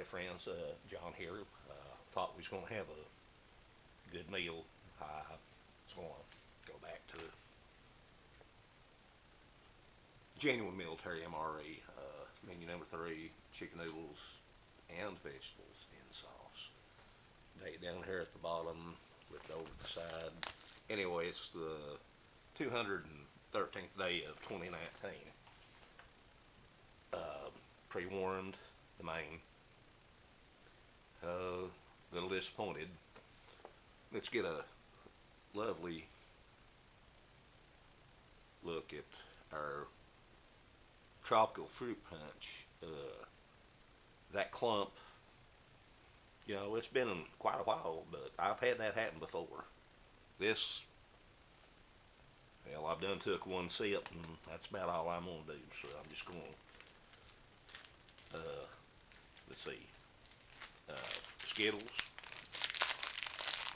howdy friends, John here. Thought we was going to have a good meal. I was going to go back to genuine military MRE. Menu number 3, chicken noodles and vegetables in sauce. Date down here at the bottom, flipped over to the side. Anyway, it's the 213th day of 2019. Pre-warned, the main. Little disappointed. Let's get a lovely look at our tropical fruit punch. That clump, it's been quite a while, but I've had that happen before. This, well, I've done took one sip, and that's about all I'm gonna do. So I'm just gonna, let's see, Skittles.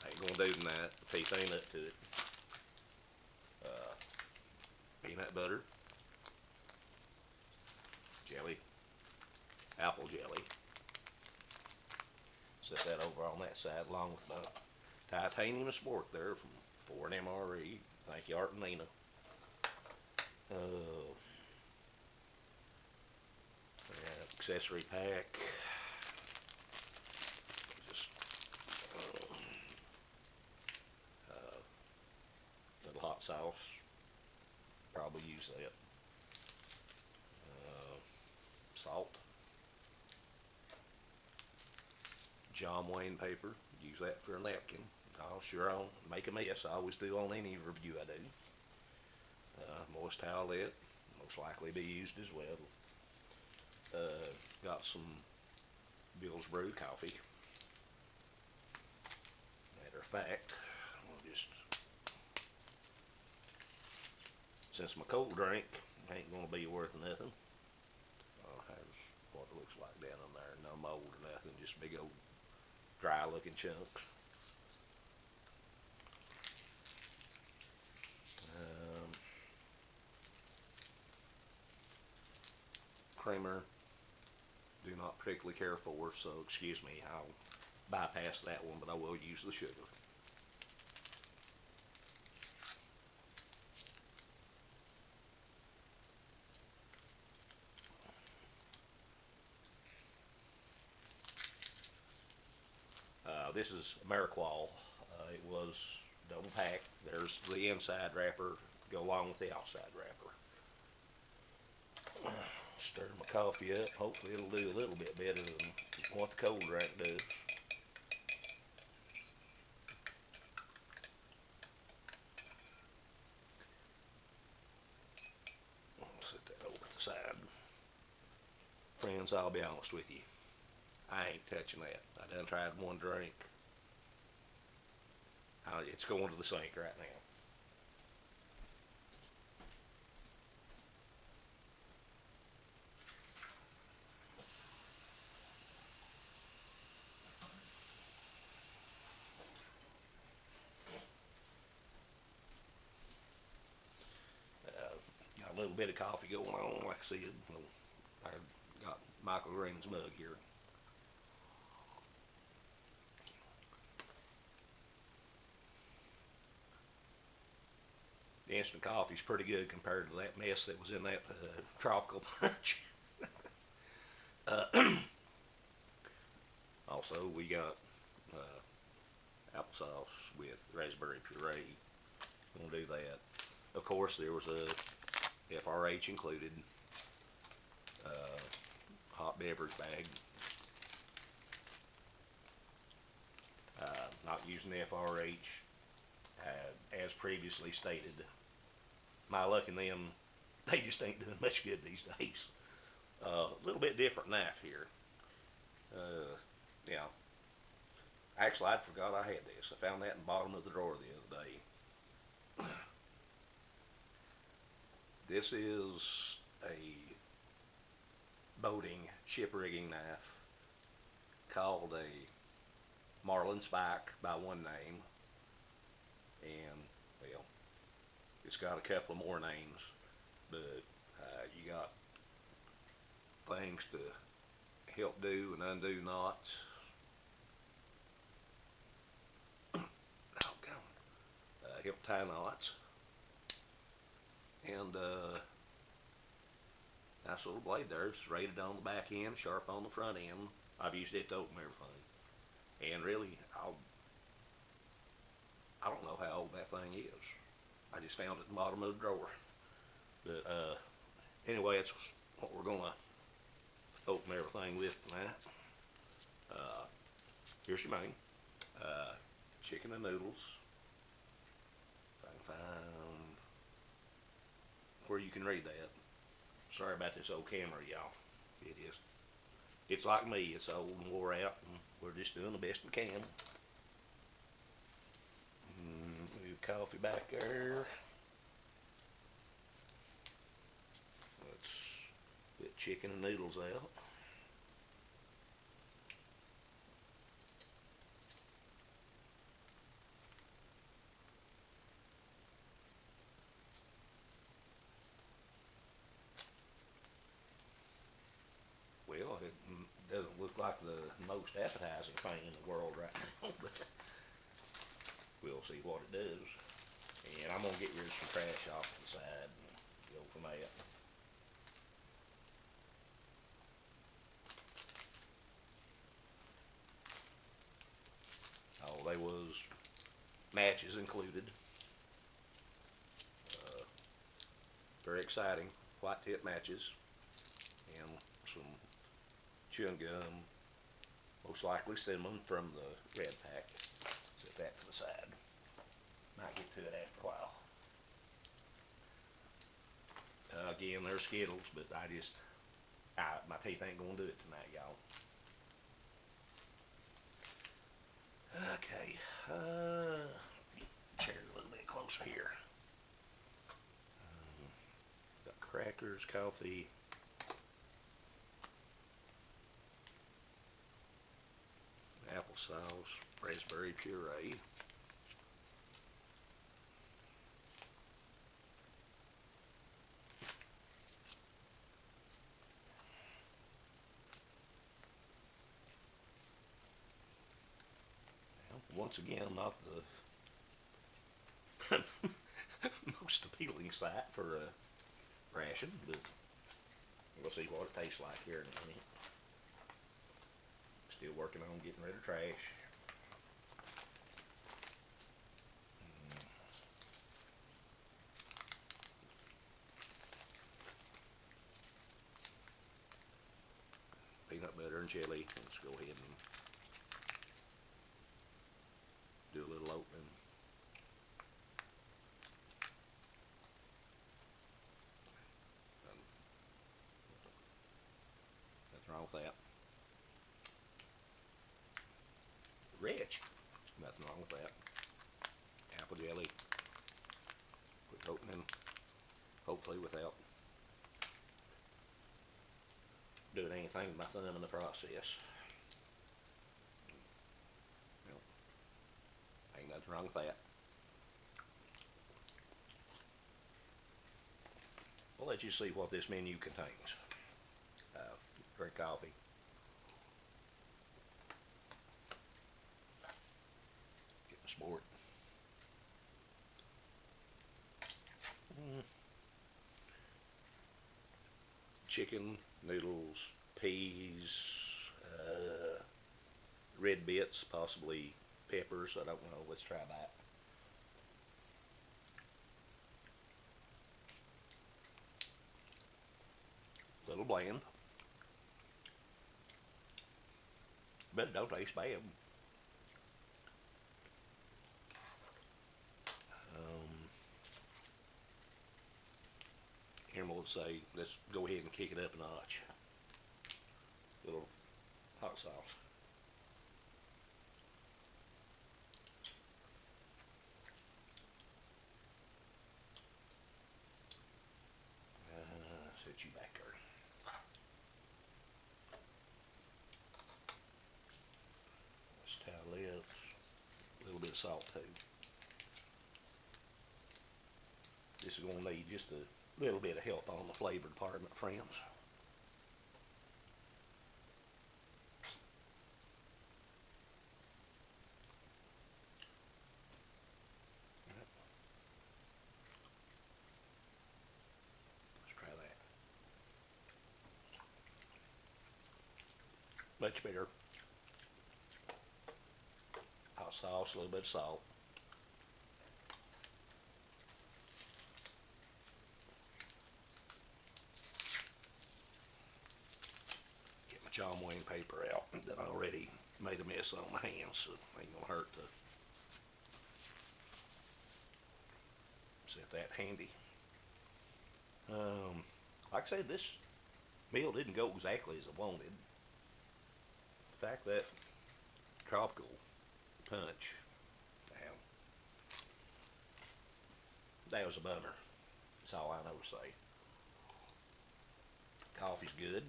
Ain't gonna do than that. The teeth ain't up to it. Uh, Peanut butter, jelly, apple jelly. Set that over on that side along with my titanium sport there from Ford MRE. Thank you, Art and Nina. Accessory pack. Just little hot sauce. Probably use that. Salt. John Wayne paper. Use that for a napkin. Oh, sure, I'll make a mess. I always do on any review I do. Moist towelette. Most likely be used as well. Got some Bill's brewed coffee. Matter of fact, I'll just, since my cold drink ain't gonna be worth nothing, here's what it looks like down in there. No mold or nothing, just big old dry looking chunks. Creamer, do not particularly care for, so excuse me, I'll bypass that one, but I will use the sugar. This is Ameriqual. It was double packed. There's the inside wrapper go along with the outside wrapper. Stir my coffee up. Hopefully it'll do a little bit better than what the cold drink does. Set that over to the side. Friends, I'll be honest with you. I ain't touching that. I done tried one drink. It's going to the sink right now. Got a little bit of coffee going on, like I said. I got Michael Green's mug here. The instant coffee's pretty good compared to that mess that was in that tropical punch. Also, we got applesauce with raspberry puree. We'll do that. Of course, there was a FRH included. Hot beverage bag. Not using FRH. As previously stated, my luck in them, they just ain't doing much good these days. A little bit different knife here. Yeah. Actually, I'd forgot I had this. I found that in the bottom of the drawer the other day. This is a boating ship rigging knife called a Marlin Spike by one name, and well, it's got a couple of more names, but you got things to help do and undo knots. Oh, God. Help tie knots. And nice little blade there. It's rated on the back end, sharp on the front end. I've used it to open everything. And really, I don't know how old that thing is. I just found it in the bottom of the drawer. But anyway, it's what we're gonna open everything with tonight. Uh, Here's your main. Chicken and noodles. If I can find where you can read that. Sorry about this old camera, y'all. It is. It's like me. It's old and wore out, and we're just doing the best we can. Move coffee back there. Let's get chicken and noodles out. Well, it doesn't look like the most appetizing thing in the world right now, but we'll see what it does. And I'm gonna get rid of some trash off to the side and go from there. Oh, there was matches included. Uh, Very exciting. White tip matches and some chewing gum, most likely cinnamon from the red pack. Set that to the side. Might get to it after a while. Again, there's Skittles, but my teeth ain't gonna do it tonight, y'all. Okay, chair a little bit closer here. Got crackers, coffee, applesauce, raspberry puree. Once again, not the most appealing sight for a ration, but we'll see what it tastes like here in a minute. Still working on getting rid of trash. Peanut butter and jelly. Let's go ahead and do a little opening. Nothing wrong with that. Rich. Nothing wrong with that. Apple jelly. Quick opening. Hopefully without doing anything with my thumb in the process. Well, ain't nothing wrong with that. I'll let you see what this menu contains. Drink coffee. Get my sport. Chicken, noodles, peas, red bits, possibly peppers. I don't know. Let's try that. A little bland, but it don't taste bad. Here we'll say, let's go ahead and kick it up a notch. A little hot sauce. Set you back there. Let's towel lips. A little bit of salt too. This is going to need just a little bit of help on the flavor department, friends. Much better. Hot sauce, a little bit of salt. Get my John Wayne paper out that I already made a mess on my hands, so it ain't gonna hurt to set that handy. Like I said, this meal didn't go exactly as I wanted. In fact, that tropical punch, now, that was a bummer. That's all I know to say. Coffee's good.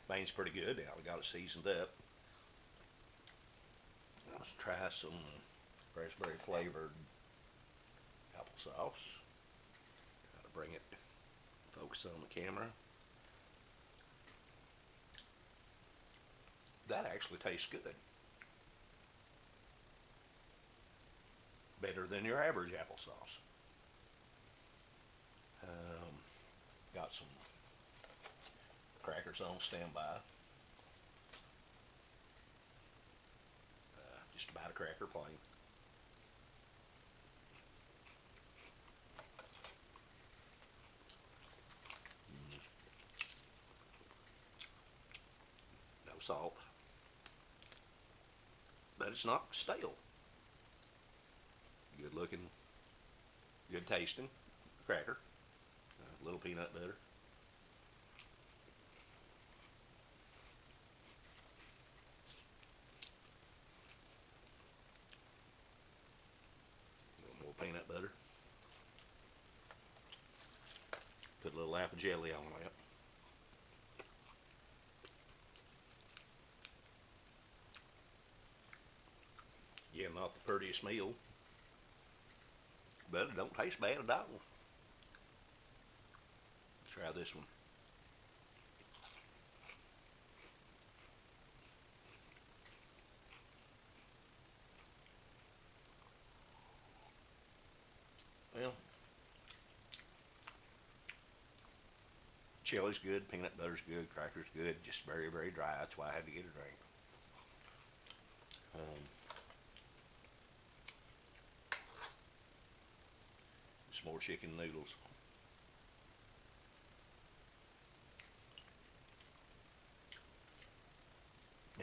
Main's pretty good. Now we got it seasoned up. Let's try some raspberry flavored applesauce. Gotta bring it focus on the camera. That actually tastes good. Better than your average applesauce. Um, got some crackers on standby. Just about a cracker plain. Mm, no salt. But it's not stale. Good looking, good tasting cracker. A little peanut butter. A little more peanut butter. Put a little apple jelly on that. Yeah, not the prettiest meal, but it don't taste bad at all. Let's try this one. Well, chili's good, peanut butter's good, cracker's good, just very, very dry. That's why I had to get a drink. Um, some more chicken noodles.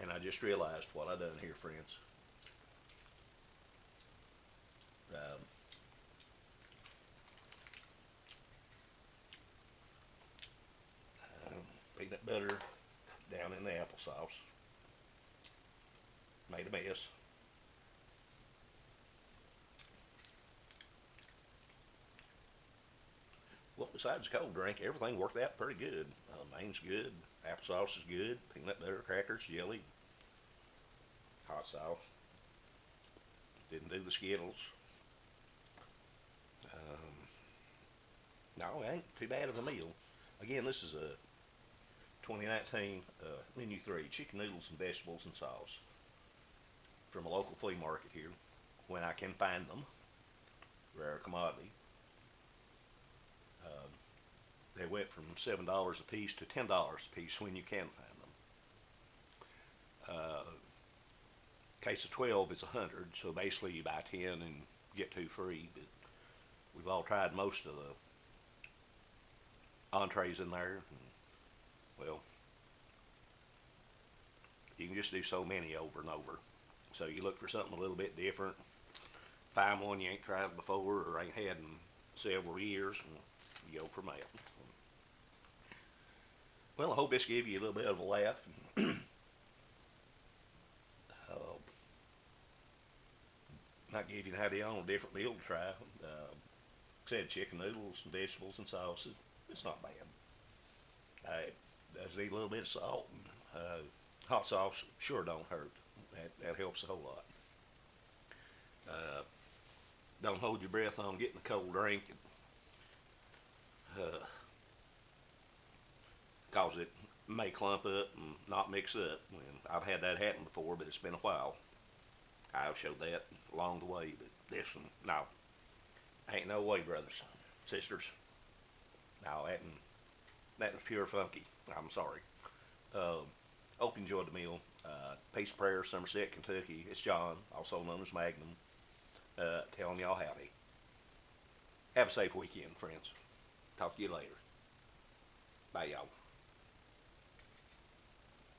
And I just realized what I done here, friends. Um, Peanut butter down in the applesauce. Made a mess. Well, besides the cold drink, everything worked out pretty good. Maine's good. Applesauce is good. Peanut butter, crackers, jelly, hot sauce. Didn't do the Skittles. Um, no, it ain't too bad of a meal. Again, this is a 2019 menu 3: chicken noodles and vegetables and sauce from a local flea market here when I can find them. Rare commodity. Um, they went from $7 a piece to $10 a piece when you can find them. Case of 12 is 100, so basically you buy 10 and get 2 free. But we've all tried most of the entrees in there. And, well, you can just do so many over and over. So you look for something a little bit different. Find one you ain't tried before or ain't had in several years, and you go from there. Well, I hope this gave you a little bit of a laugh. uh, Might give you an idea on a different meal to try. Said chicken noodles and vegetables and sauces. It's not bad. It does need a little bit of salt. Hot sauce sure don't hurt. That helps a whole lot. Uh, don't hold your breath on getting a cold drink, uh, cause it may clump up and not mix up. And I've had that happen before, but it's been a while. I've showed that along the way, but this one, no, ain't no way, brothers, sisters. No, that was pure funky. I'm sorry. Uh, you enjoyed the meal. Peace, prayer, Somerset, Kentucky. It's John, also known as Magnum, telling y'all howdy. Have a safe weekend, friends. Talk to you later. Bye, y'all.